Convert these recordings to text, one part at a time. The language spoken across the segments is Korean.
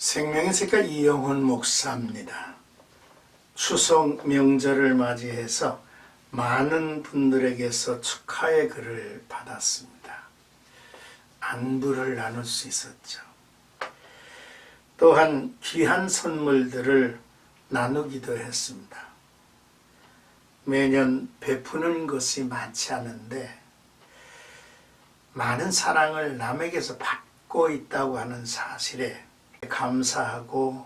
생명의 색깔 이영훈 목사입니다. 추석 명절을 맞이해서 많은 분들에게서 축하의 글을 받았습니다. 안부를 나눌 수 있었죠. 또한 귀한 선물들을 나누기도 했습니다. 매년 베푸는 것이 많지 않은데 많은 사랑을 남에게서 받고 있다고 하는 사실에 감사하고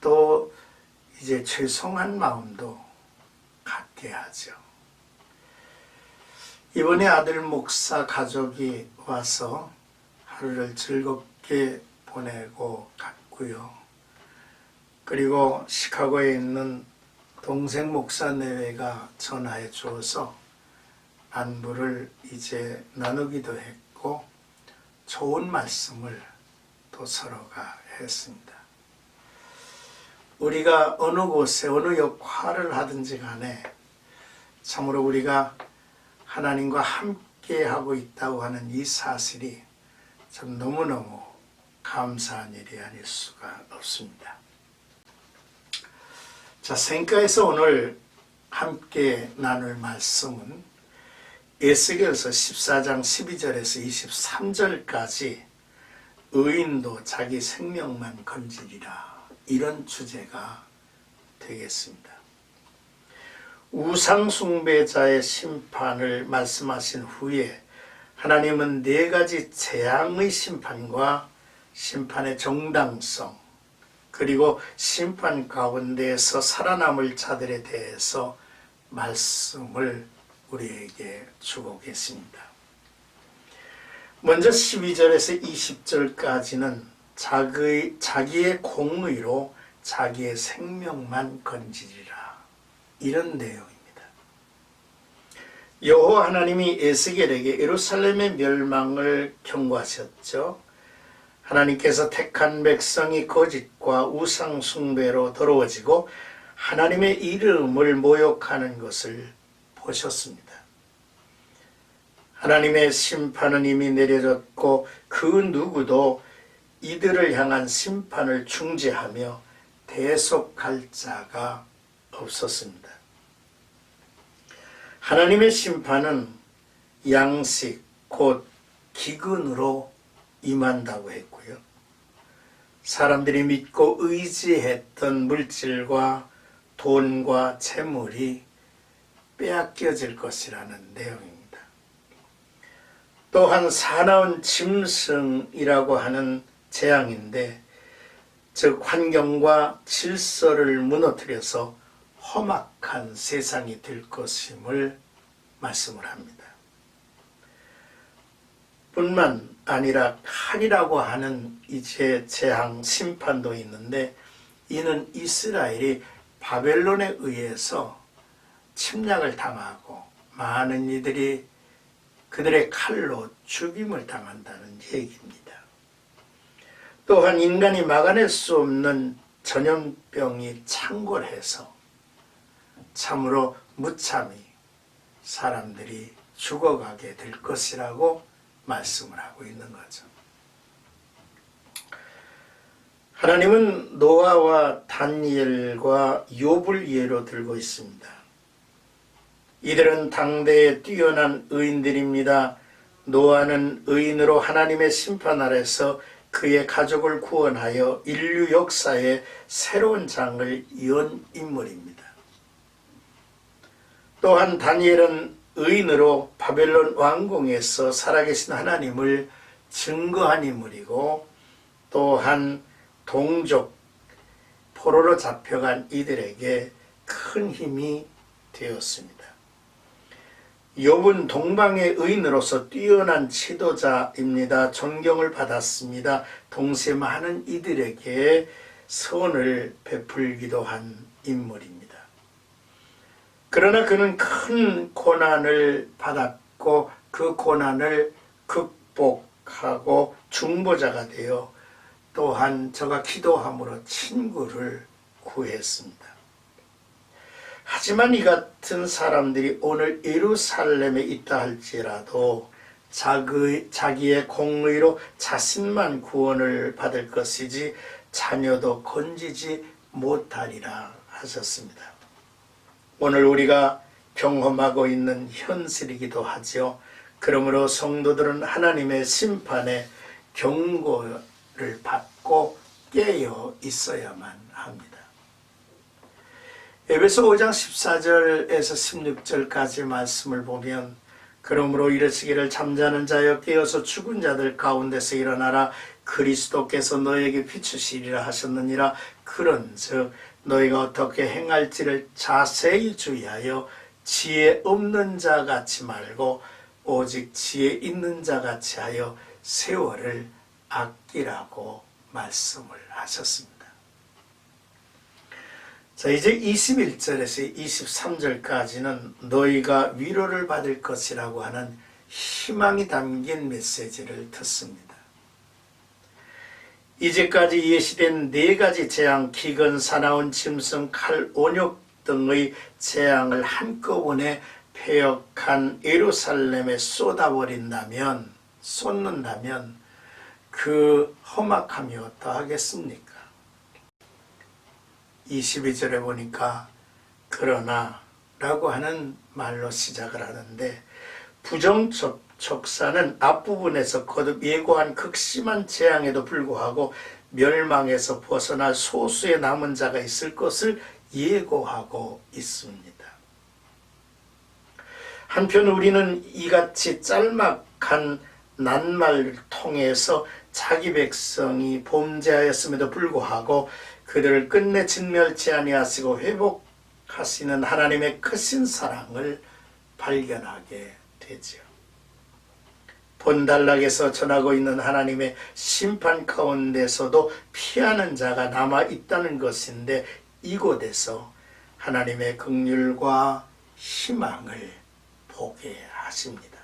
또 이제 죄송한 마음도 갖게 하죠. 이번에 아들 목사 가족이 와서 하루를 즐겁게 보내고 갔고요. 그리고 시카고에 있는 동생 목사 내외가 전화해 주어서 안부를 이제 나누기도 했고 좋은 말씀을 또 서로가 했습니다. 우리가 어느 곳에 어느 역할을 하든지 간에 참으로 우리가 하나님과 함께 하고 있다고 하는 이 사실이 참 너무너무 감사한 일이 아닐 수가 없습니다. 자, 생가에서 오늘 함께 나눌 말씀은 에스겔서 14장 12절에서 23절까지 의인도 자기 생명만 건지리라, 이런 주제가 되겠습니다. 우상숭배자의 심판을 말씀하신 후에 하나님은 네 가지 재앙의 심판과 심판의 정당성, 그리고 심판 가운데에서 살아남을 자들에 대해서 말씀을 우리에게 주고 계십니다. 먼저 12절에서 20절까지는 자기의 공의로 자기의 생명만 건지리라, 이런 내용입니다. 여호와 하나님이 에스겔에게 예루살렘의 멸망을 경고하셨죠. 하나님께서 택한 백성이 거짓과 우상 숭배로 더러워지고 하나님의 이름을 모욕하는 것을 보셨습니다. 하나님의 심판은 이미 내려졌고 그 누구도 이들을 향한 심판을 중지하며 대속할 자가 없었습니다. 하나님의 심판은 양식, 곧 기근으로 임한다고 했고요. 사람들이 믿고 의지했던 물질과 돈과 재물이 빼앗겨질 것이라는 내용입니다. 또한 사나운 짐승이라고 하는 재앙인데, 즉 환경과 질서를 무너뜨려서 험악한 세상이 될 것임을 말씀을 합니다. 뿐만 아니라 칼이라고 하는 이제 재앙 심판도 있는데, 이는 이스라엘이 바벨론에 의해서 침략을 당하고 많은 이들이 그들의 칼로 죽임을 당한다는 얘기입니다. 또한 인간이 막아낼 수 없는 전염병이 창궐해서 참으로 무참히 사람들이 죽어가게 될 것이라고 말씀을 하고 있는 거죠. 하나님은 노아와 다니엘과 욥을 예로 들고 있습니다. 이들은 당대에 뛰어난 의인들입니다. 노아는 의인으로 하나님의 심판 아래서 그의 가족을 구원하여 인류 역사에 새로운 장을 연 인물입니다. 또한 다니엘은 의인으로 바벨론 왕궁에서 살아계신 하나님을 증거한 인물이고, 또한 동족 포로로 잡혀간 이들에게 큰 힘이 되었습니다. 욥은 동방의 의인으로서 뛰어난 지도자입니다. 존경을 받았습니다. 동시에 많은 이들에게 선을 베풀기도 한 인물입니다. 그러나 그는 큰 고난을 받았고 그 고난을 극복하고 중보자가 되어 또한 저가 기도함으로 친구를 구했습니다. 하지만 이 같은 사람들이 오늘 예루살렘에 있다 할지라도 자기의 공의로 자신만 구원을 받을 것이지 자녀도 건지지 못하리라 하셨습니다. 오늘 우리가 경험하고 있는 현실이기도 하지요. 그러므로 성도들은 하나님의 심판에 경고를 받고 깨어 있어야만 합니다. 에베소 5장 14절에서 16절까지 말씀을 보면 그러므로 이르시기를 잠자는 자여 깨어서 죽은 자들 가운데서 일어나라. 그리스도께서 너에게 비추시리라 하셨느니라. 그런즉 너희가 어떻게 행할지를 자세히 주의하여 지혜 없는 자 같이 말고 오직 지혜 있는 자 같이 하여 세월을 아끼라고 말씀을 하셨습니다. 자, 이제 21절에서 23절까지는 너희가 위로를 받을 것이라고 하는 희망이 담긴 메시지를 듣습니다. 이제까지 예시된 4가지 재앙, 기근, 사나운, 짐승, 칼, 온역 등의 재앙을 한꺼번에 폐역한 예루살렘에 쏟는다면 그 험악함이 어떠하겠습니까? 22절에 보니까 그러나 라고 하는 말로 시작을 하는데 부정적사는 앞부분에서 거듭 예고한 극심한 재앙에도 불구하고 멸망에서 벗어날 소수의 남은 자가 있을 것을 예고하고 있습니다. 한편 우리는 이같이 짤막한 낱말을 통해서 자기 백성이 범죄하였음에도 불구하고 그들을 끝내 진멸치 아니하시고 회복하시는 하나님의 크신 사랑을 발견하게 되지요. 본단락에서 전하고 있는 하나님의 심판 가운데서도 피하는 자가 남아 있다는 것인데 이곳에서 하나님의 긍휼과 희망을 보게 하십니다.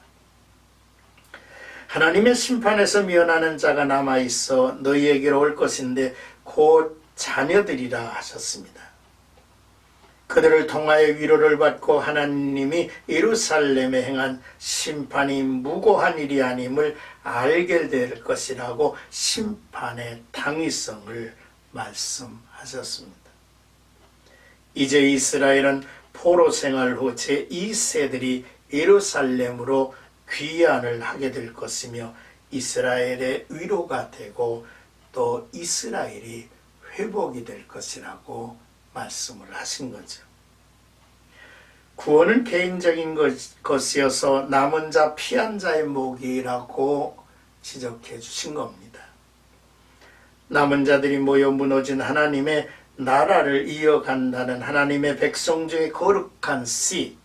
하나님의 심판에서 면하는 자가 남아 있어 너희에게로 올 것인데 곧 자녀들이라 하셨습니다. 그들을 통하여 위로를 받고 하나님이 예루살렘에 행한 심판이 무고한 일이 아님을 알게 될 것이라고 심판의 당위성을 말씀하셨습니다. 이제 이스라엘은 포로 생활 후 제2세들이 예루살렘으로 귀환을 하게 될 것이며 이스라엘의 위로가 되고 또 이스라엘이 회복이 될 것이라고 말씀을 하신 거죠. 구원은 개인적인 것이어서 남은 자 피한 자의 몫이라고 지적해 주신 겁니다. 남은 자들이 모여 무너진 하나님의 나라를 이어간다는 하나님의 백성 중에 거룩한 씨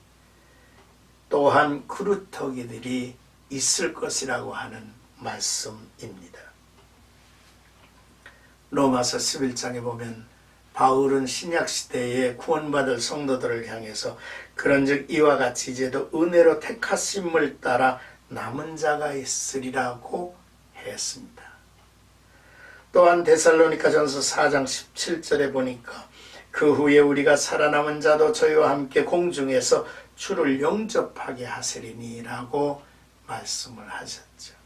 또한 그루터기들이 있을 것이라고 하는 말씀입니다. 로마서 11장에 보면 바울은 신약시대에 구원받을 성도들을 향해서 그런즉 이와 같이 이제도 은혜로 택하심을 따라 남은 자가 있으리라고 했습니다. 또한 데살로니가전서 4장 17절에 보니까 그 후에 우리가 살아남은 자도 저희와 함께 공중에서 주를 영접하게 하시리니라고 말씀을 하셨죠.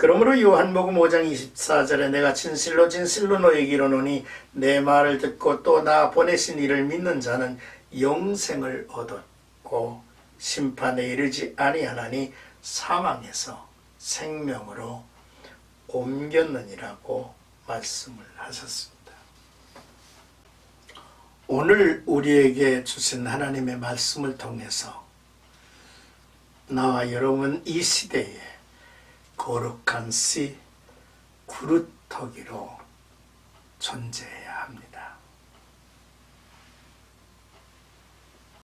그러므로 요한복음 5장 24절에 내가 진실로 너희에게 이르노니 내 말을 듣고 또 나 보내신 이를 믿는 자는 영생을 얻었고 심판에 이르지 아니하나니 사망에서 생명으로 옮겼느니라고 말씀을 하셨습니다. 오늘 우리에게 주신 하나님의 말씀을 통해서 나와 여러분 이 시대에 거룩한 씨, 구루터기로 존재해야 합니다.